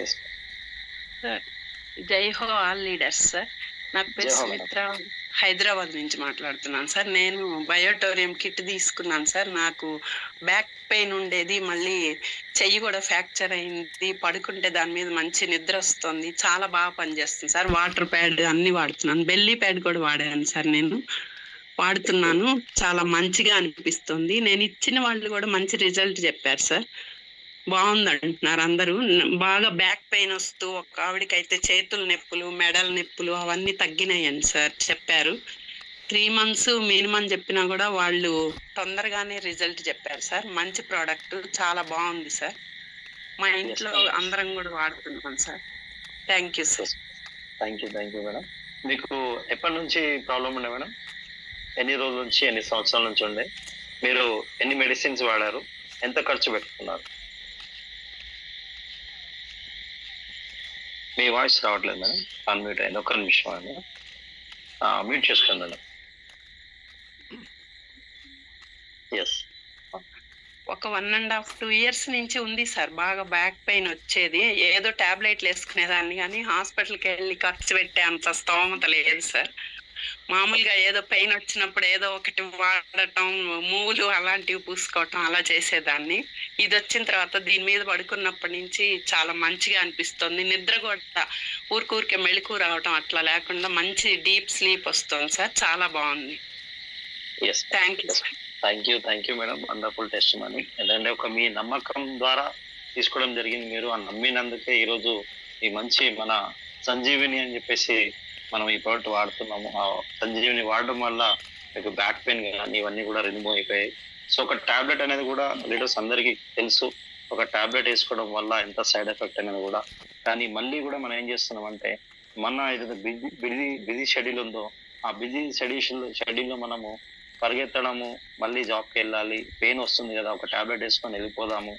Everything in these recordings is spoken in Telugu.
ఎస్. సార్ జై హో ఆల్ లీడర్స్ సార్. నా పేరు జై హో మేడం. సుమిత్ర, హైదరాబాద్ నుంచి మాట్లాడుతున్నాను సార్. నేను బయోటోరియం కిట్ తీసుకున్నాను సార్. నాకు బ్యాక్ పెయిన్ ఉండేది, మళ్ళీ చెయ్యి కూడా ఫ్రాక్చర్ అయింది. పడుకుంటే దాని మీద మంచి నిద్ర వస్తుంది, చాలా బాగా పనిచేస్తుంది సార్. వాటర్ ప్యాడ్ అన్ని వాడుతున్నాను, బెల్లీ ప్యాడ్ కూడా వాడాను సార్. నేను వాడుతున్నాను, చాలా మంచిగా అనిపిస్తుంది. నేను ఇచ్చిన వాళ్ళు కూడా మంచి రిజల్ట్ చెప్పారు సార్. బాగుంది అంటున్నారు అందరూ. బాగా బ్యాక్ పెయిన్ వస్తూ ఒక ఆవిడకైతే చేతుల నొప్పులు, మెడల నొప్పులు అవన్నీ తగ్గినాయని సార్ చెప్పారు. 3 months మినిమం చెప్పినా కూడా వాళ్ళు తొందరగానే రిజల్ట్ చెప్పారు సార్. మంచి ప్రోడక్ట్, చాలా బాగుంది సార్. మా ఇంట్లో అందరం కూడా వాడుతున్నాం sir. Thank you sir. Thank you madam. మీకు ఎప్పటి నుంచి ప్రాబ్లం ఉండే మేడం? ఎన్ని రోజుల నుంచి, ఎన్ని సంవత్సరాల నుంచి ఉండే? మీరు ఎన్ని మెడిసిన్స్ వాడారు? ఎంత ఖర్చు పెట్టుకున్నారు? మీ వాయిస్ రావట్లేదు మేడం, అన్మ్యూట్ అయింది. ఒక్క నిమిషం అండి, మ్యూట్ చేసుకోండి మేడం. ఎస్. ఒక 1.5 2 years నుంచి ఉంది సార్. బాగా బ్యాక్ పెయిన్ వచ్చేది. ఏదో టాబ్లెట్లు వేసుకునేదాన్ని, కానీ హాస్పిటల్కి వెళ్ళి ఖర్చు పెట్టే అంత స్తోమత లేదు సార్. మామూలుగా ఏదో పెయిన్ వచ్చినప్పుడు ఏదో ఒకటి వాడటం, మూలు అలాంటివి పూసుకోవటం అలా చేసేదాన్ని. ఇది వచ్చిన తర్వాత దీని మీద పడుకున్నప్పటి నుంచి చాలా మంచిగా అనిపిస్తుంది. నిద్ర కూడా ఊరికే మెళుకు రావటం అట్లా లేకుండా మంచి డీప్ స్లీప్ వస్తుంది సార్. చాలా బాగుంది. Thank you. Thank you madam. Wonderful test money. ఎందుకంటే ఒక మీ నమ్మకం ద్వారా తీసుకోవడం జరిగింది. మీరు ఆ నమ్మినందుకే ఈరోజు ఈ మంచి మన సంజీవిని అని చెప్పేసి మనం ఈ ప్రోడక్ట్ వాడుతున్నాము. ఆ సంజీవిని వాడడం వల్ల మీకు బ్యాక్ పెయిన్ కానీ ఇవన్నీ కూడా రిమూవ్ అయిపోయాయి. సో ఒక టాబ్లెట్ అనేది కూడా లీడర్స్ అందరికీ తెలుసు, ఒక టాబ్లెట్ వేసుకోవడం వల్ల ఎంత సైడ్ ఎఫెక్ట్ అనేది కూడా. కానీ మళ్ళీ కూడా మనం ఏం చేస్తున్నాం అంటే, మన ఏదైతే బిజీ షెడ్యూల్ ఉందో ఆ బిజీ షెడ్యూల్లో మనము పరిగెత్తడము, మళ్ళీ జాబ్కి వెళ్ళాలి, పెయిన్ వస్తుంది కదా, ఒక టాబ్లెట్ వేసుకొని వెళ్ళిపోదాము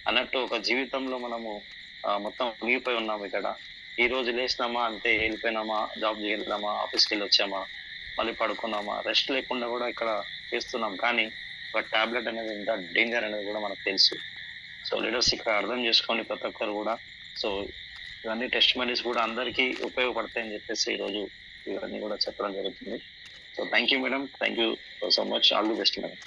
అన్నట్టు ఒక జీవితంలో మనము మొత్తం మునిగిపోయి ఉన్నాము. ఇక్కడ ఈ రోజు లేచినామా అంతే, వెళ్ళిపోయినామా, జాబ్కి వెళ్దామా, ఆఫీస్కి వెళ్ళి వచ్చామా, మళ్ళీ పడుకున్నామా, రెస్ట్ లేకుండా కూడా ఇక్కడ చేస్తున్నాం. కానీ ఒక టాబ్లెట్ అనేది ఎంత డేంజర్ అనేది కూడా మనకు తెలుసు. సో లీడర్స్ ఇక్కడ అర్థం చేసుకోండి ప్రతి ఒక్కరు కూడా. సో ఇవన్నీ టెస్ట్ మనీస్ కూడా అందరికీ ఉపయోగపడతాయని చెప్పేసి ఈరోజు ఇవన్నీ కూడా చెప్పడం జరుగుతుంది. So thank you madam. Thank you so much. All the best madam.